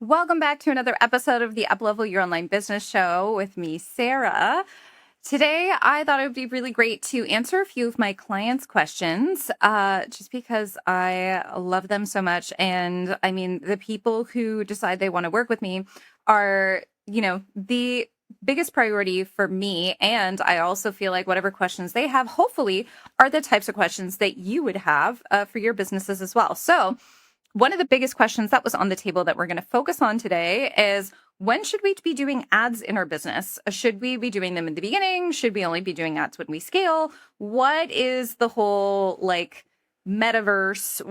Welcome back to another episode of the Uplevel Your Online Business Show with me, Sarah. Today, I thought it would be really great to answer a few of my clients' questions, just because I love them so much. And I mean, the people who decide they want to work with me are, the biggest priority for me. And I also feel like whatever questions they have, hopefully, are the types of questions that you would have for your businesses as well. So, one of the biggest questions that was on the table that we're going to focus on today is, when should we be doing ads in our business? Should we be doing them in the beginning? Should we only be doing ads when we scale? What is the whole metaverse?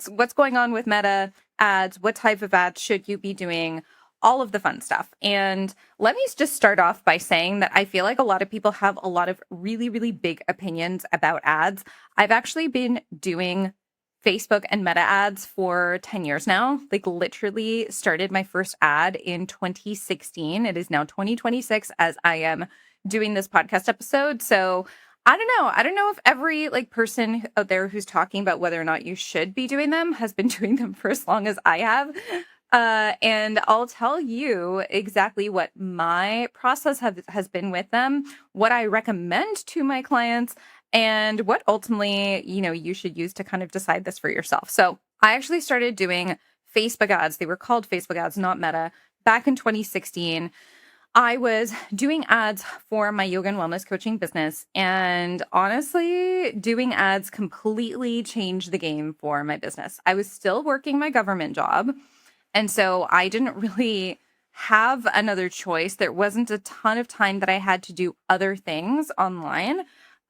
What's going on with meta ads? What type of ads should you be doing? All of the fun stuff. And let me just start off by saying that I feel like a lot of people have a lot of really, really big opinions about ads. I've actually been doing Facebook and meta ads for 10 years now. Literally started my first ad in 2016. It is now 2026 as I am doing this podcast episode. So I don't know. I don't know if every person out there who's talking about whether or not you should be doing them has been doing them for as long as I have. And I'll tell you exactly what my process has been with them, what I recommend to my clients, and what ultimately, you should use to kind of decide this for yourself. So I actually started doing Facebook ads. They were called Facebook ads, not Meta, back in 2016. I was doing ads for my yoga and wellness coaching business. And honestly, doing ads completely changed the game for my business. I was still working my government job. And so I didn't really have another choice. There wasn't a ton of time that I had to do other things online.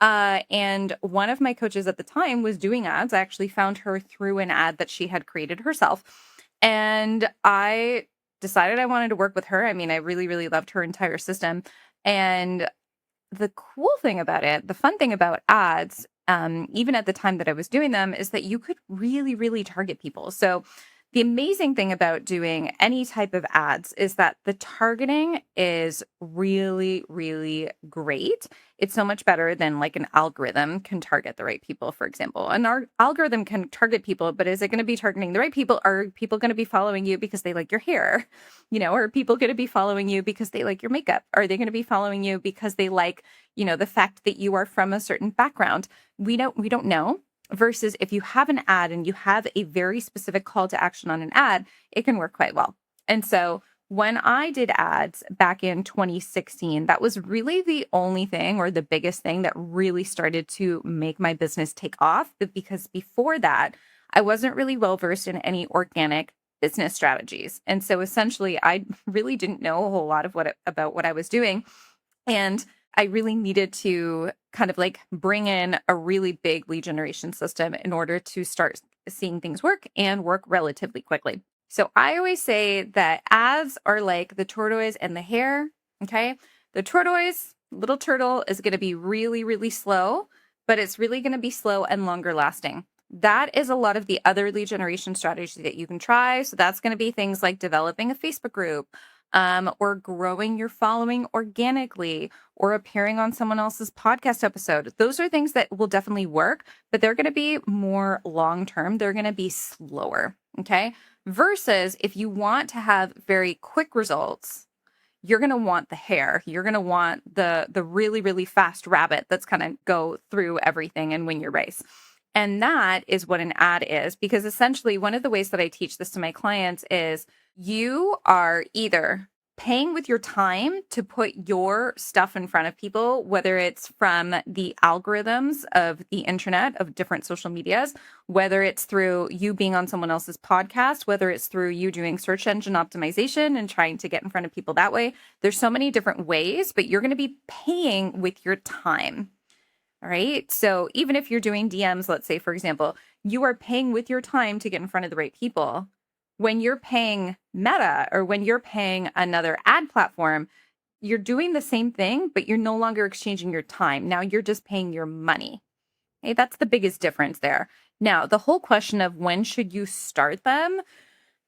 And one of my coaches at the time was doing ads. I actually found her through an ad that she had created herself. And I decided I wanted to work with her. I mean, I really, really loved her entire system. And the cool thing about it, the fun thing about ads, even at the time that I was doing them, is that you could really, really target people. So the amazing thing about doing any type of ads is that the targeting is really, really great. It's so much better than an algorithm can target the right people, for example. An algorithm can target people, but is it going to be targeting the right people? Are people going to be following you because they like your hair? Are people going to be following you because they like your makeup? Are they going to be following you because they like, the fact that you are from a certain background? We don't know. Versus if you have an ad and you have a very specific call to action on an ad, it can work quite well. And so when I did ads back in 2016, that was really the only thing or the biggest thing that really started to make my business take off. Because before that, I wasn't really well versed in any organic business strategies. And so essentially, I really didn't know a whole lot of about what I was doing. And I really needed to kind of bring in a really big lead generation system in order to start seeing things work and work relatively quickly. So I always say that ads are like the tortoise and the hare. Okay. The tortoise, little turtle, is going to be really, really slow, but it's really going to be slow and longer lasting. That is a lot of the other lead generation strategies that you can try. So that's going to be things like developing a Facebook group, or growing your following organically, or appearing on someone else's podcast episode. Those are things that will definitely work, but they're going to be more long-term. They're going to be slower. Okay. Versus if you want to have very quick results, you're going to want the hare. You're going to want the really, really fast rabbit that's going to go through everything and win your race. And that is what an ad is, because essentially one of the ways that I teach this to my clients is you are either paying with your time to put your stuff in front of people, whether it's from the algorithms of the internet, of different social medias, whether it's through you being on someone else's podcast, whether it's through you doing search engine optimization and trying to get in front of people that way. There's so many different ways, but you're going to be paying with your time. All right. So even if you're doing DMs, let's say, for example, you are paying with your time to get in front of the right people. When you're paying Meta or when you're paying another ad platform, you're doing the same thing, but you're no longer exchanging your time. Now you're just paying your money. Okay, that's the biggest difference there. Now, the whole question of when should you start them,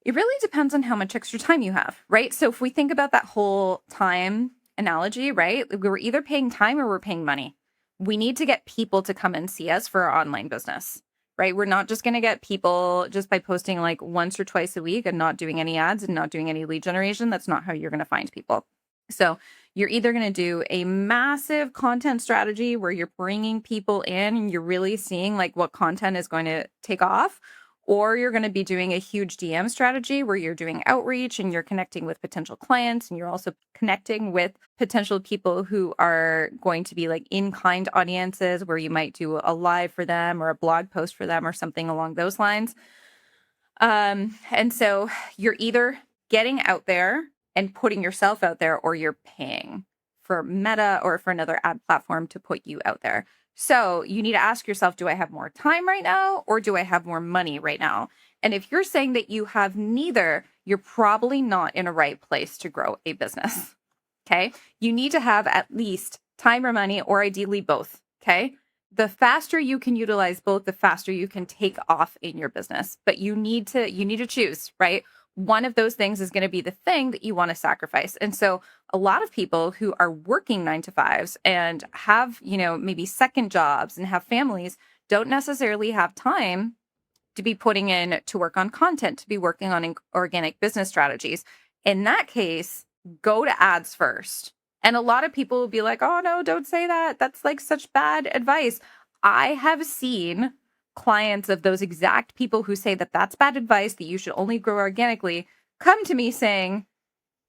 it really depends on how much extra time you have, right? So if we think about that whole time analogy, right? We're either paying time or we're paying money. We need to get people to come and see us for our online business. right? We're not just going to get people just by posting like once or twice a week and not doing any ads and not doing any lead generation. That's not how you're going to find people. So you're either going to do a massive content strategy where you're bringing people in and you're really seeing like what content is going to take off, or you're going to be doing a huge DM strategy where you're doing outreach and you're connecting with potential clients and you're also connecting with potential people who are going to be like in-kind audiences where you might do a live for them or a blog post for them or something along those lines. And so you're either getting out there and putting yourself out there, or you're paying for Meta or for another ad platform to put you out there. So you need to ask yourself, do I have more time right now, or do I have more money right now? And if you're saying that you have neither, you're probably not in a right place to grow a business. Okay. You need to have at least time or money, or ideally both. Okay. The faster you can utilize both, the faster you can take off in your business. But you need to choose, right? One of those things is going to be the thing that you want to sacrifice. And so a lot of people who are working 9 to 5s and have, maybe second jobs and have families don't necessarily have time to be putting in to work on content, to be working on organic business strategies. In that case, go to ads first. And a lot of people will be like, oh no, don't say that. That's like such bad advice. I have seen clients of those exact people who say that that's bad advice, that you should only grow organically, come to me saying,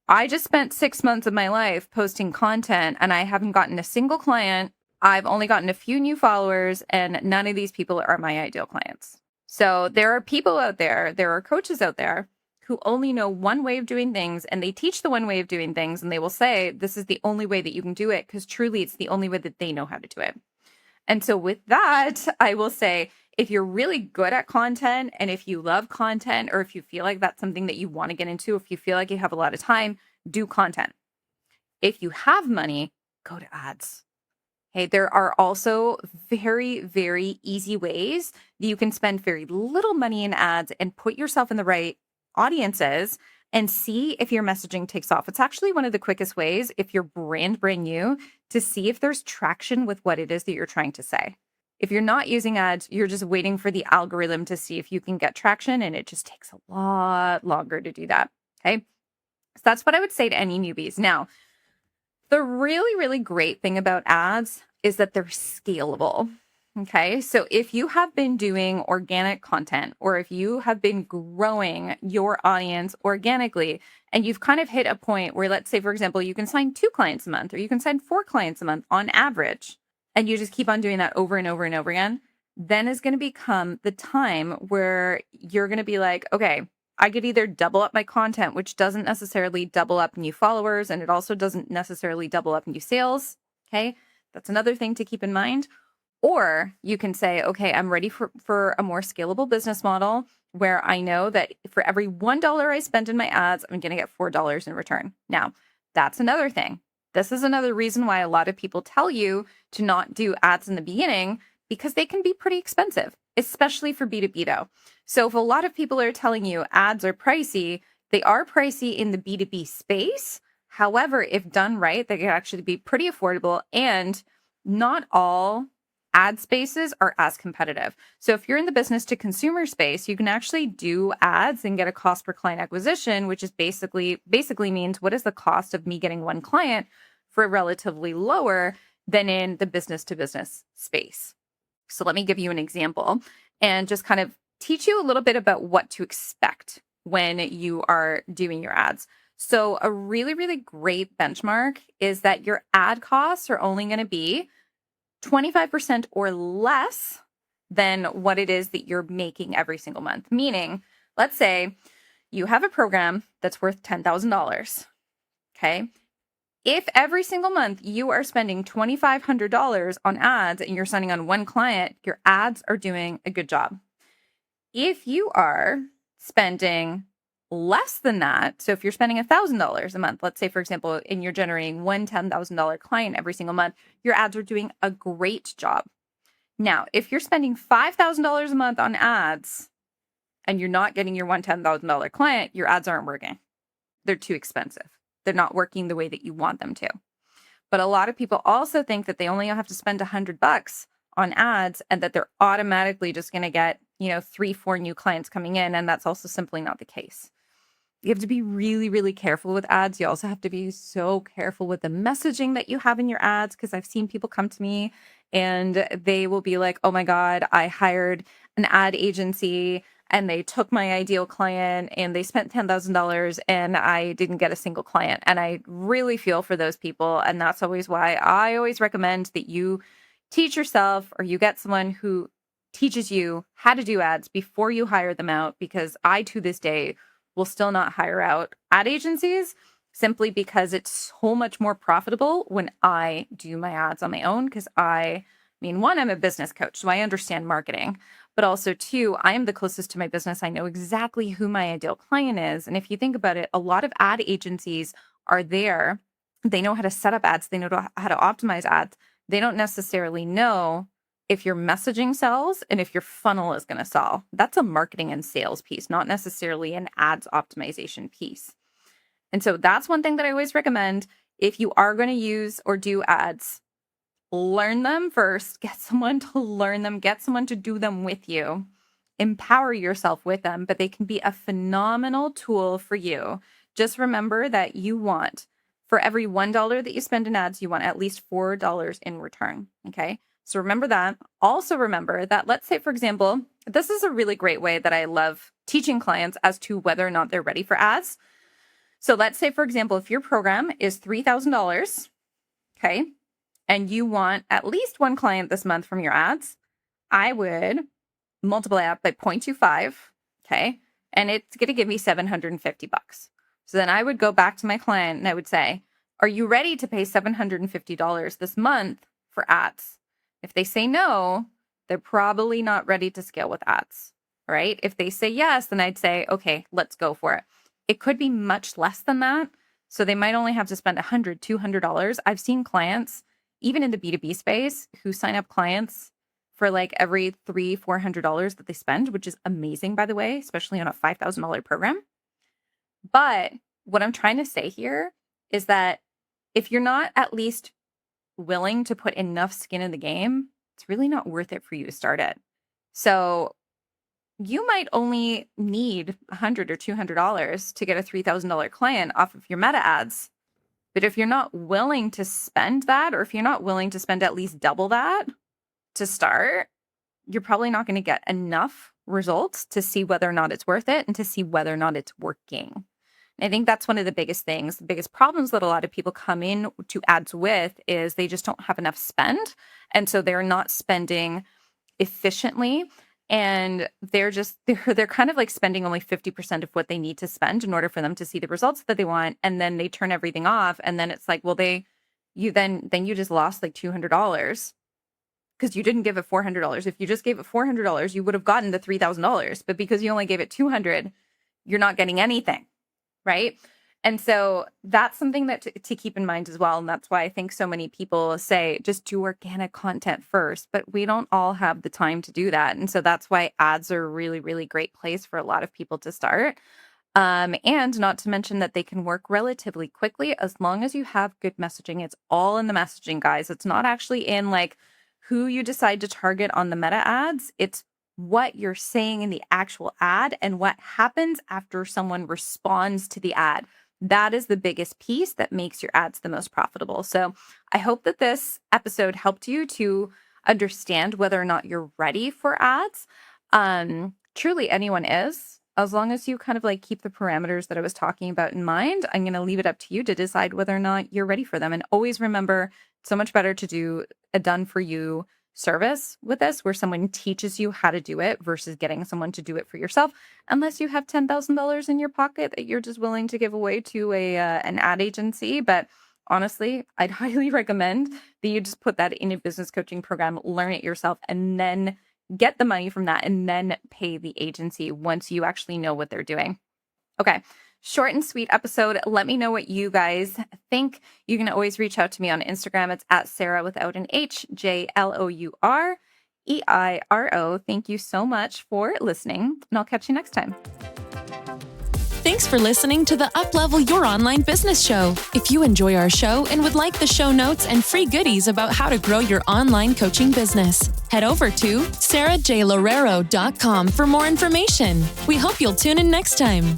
I just spent 6 months of my life posting content and I haven't gotten a single client. I've only gotten a few new followers and none of these people are my ideal clients. So there are people out there are coaches out there who only know one way of doing things, and they teach the one way of doing things, and they will say, this is the only way that you can do it, because truly it's the only way that they know how to do it. And so with that, I will say, if you're really good at content and if you love content, or if you feel like that's something that you want to get into, if you feel like you have a lot of time, do content. If you have money, go to ads. Okay, there are also very, very easy ways that you can spend very little money in ads and put yourself in the right audiences and see if your messaging takes off. It's actually one of the quickest ways, if you're brand new, to see if there's traction with what it is that you're trying to say. If you're not using ads, you're just waiting for the algorithm to see if you can get traction, and it just takes a lot longer to do that. Okay, so that's what I would say to any newbies. Now, the really, really great thing about ads is that they're scalable. Okay. So if you have been doing organic content, or if you have been growing your audience organically, and you've kind of hit a point where, let's say, for example, you can sign 2 clients a month, or you can sign 4 clients a month on average, and you just keep on doing that over and over and over again, then is going to become the time where you're going to be like, okay, I could either double up my content, which doesn't necessarily double up new followers, and it also doesn't necessarily double up new sales. Okay. That's another thing to keep in mind. Or you can say, okay, I'm ready for a more scalable business model where I know that for every $1 I spend in my ads, I'm going to get $4 in return. Now, that's another thing. This is another reason why a lot of people tell you to not do ads in the beginning, because they can be pretty expensive, especially for B2B though. So if a lot of people are telling you ads are pricey, they are pricey in the B2B space. However, if done right, they can actually be pretty affordable, and not all ad spaces are as competitive. So if you're in the business to consumer space, you can actually do ads and get a cost per client acquisition, which is basically means what is the cost of me getting one client for relatively lower than in the business to business space. So let me give you an example and just kind of teach you a little bit about what to expect when you are doing your ads. So a really, really great benchmark is that your ad costs are only going to be 25% or less than what it is that you're making every single month. Meaning, let's say you have a program that's worth $10,000. Okay. If every single month you are spending $2,500 on ads and you're signing on one client, your ads are doing a good job. If you are spending less than that, so if you're spending $1,000 a month, let's say, for example, and you're generating one $10,000 client every single month, your ads are doing a great job. Now, if you're spending $5,000 a month on ads and you're not getting your one $10,000 client, your ads aren't working. They're too expensive. They're not working the way that you want them to. But a lot of people also think that they only have to spend $100 on ads and that they're automatically just going to get, 3-4 new clients coming in. And that's also simply not the case. You have to be really, really careful with ads. You also have to be so careful with the messaging that you have in your ads, because I've seen people come to me and they will be like, oh my God, I hired an ad agency and they took my ideal client and they spent $10,000 and I didn't get a single client. And I really feel for those people. And that's always why I always recommend that you teach yourself, or you get someone who teaches you how to do ads before you hire them out, because I, to this day, will still not hire out ad agencies simply because it's so much more profitable when I do my ads on my own. Because one, I'm a business coach, so I understand marketing, but also two, I am the closest to my business. I know exactly who my ideal client is. And if you think about it, a lot of ad agencies are there. They know how to set up ads. They know how to optimize ads. They don't necessarily know if your messaging sells and if your funnel is going to sell. That's a marketing and sales piece, not necessarily an ads optimization piece. And so that's one thing that I always recommend. If you are going to use or do ads, learn them first, get someone to learn them, get someone to do them with you, empower yourself with them, but they can be a phenomenal tool for you. Just remember that for every $1 that you spend in ads, you want at least $4 in return. Okay. So remember that. Also remember that, let's say, for example, this is a really great way that I love teaching clients as to whether or not they're ready for ads. So let's say, for example, if your program is $3,000, okay, and you want at least one client this month from your ads, I would multiply that by 0.25, okay, and it's going to give me $750. So then I would go back to my client and I would say, are you ready to pay $750 this month for ads? If they say no, they're probably not ready to scale with ads, right? If they say yes, then I'd say, okay, let's go for it. It could be much less than that. So they might only have to spend $100, $200. I've seen clients, even in the B2B space, who sign up clients for like every $300, $400 that they spend, which is amazing, by the way, especially on a $5,000 program. But what I'm trying to say here is that if you're not at least willing to put enough skin in the game, it's really not worth it for you to start it. So you might only need $100 or $200 to get a $3,000 client off of your meta ads. But if you're not willing to spend that, or if you're not willing to spend at least double that to start, you're probably not going to get enough results to see whether or not it's worth it and to see whether or not it's working. I think that's one of the biggest things. The biggest problems that a lot of people come in to ads with is they just don't have enough spend. And so they're not spending efficiently. And they're kind of like spending only 50% of what they need to spend in order for them to see the results that they want. And then they turn everything off. And then it's like, well, you just lost like $200 because you didn't give it $400. If you just gave it $400, you would have gotten the $3,000. But because you only gave it $200, you're not getting anything. Right. And so that's something that to keep in mind as well. And that's why I think so many people say just do organic content first, but we don't all have the time to do that. And so that's why ads are a really, really great place for a lot of people to start. And not to mention that they can work relatively quickly as long as you have good messaging. It's all in the messaging, guys. It's not actually in like who you decide to target on the meta ads. It's what you're saying in the actual ad and what happens after someone responds to the ad. That is the biggest piece that makes your ads the most profitable. So I hope that this episode helped you to understand whether or not you're ready for ads. Truly anyone is, as long as you kind of like keep the parameters that I was talking about in mind. I'm going to leave it up to you to decide whether or not you're ready for them. And always remember, it's so much better to do a done for you service with this, where someone teaches you how to do it versus getting someone to do it for yourself, unless you have $10,000 in your pocket that you're just willing to give away to an ad agency. But honestly, I'd highly recommend that you just put that in a business coaching program, learn it yourself, and then get the money from that and then pay the agency once you actually know what they're doing. Okay. Short and sweet episode. Let me know what you guys think. You can always reach out to me on Instagram. It's at Sara without an H, JLoureiro. Thank you so much for listening, and I'll catch you next time. Thanks for listening to the Uplevel Your Online Business Show. If you enjoy our show and would like the show notes and free goodies about how to grow your online coaching business, head over to sarajloureiro.com for more information. We hope you'll tune in next time.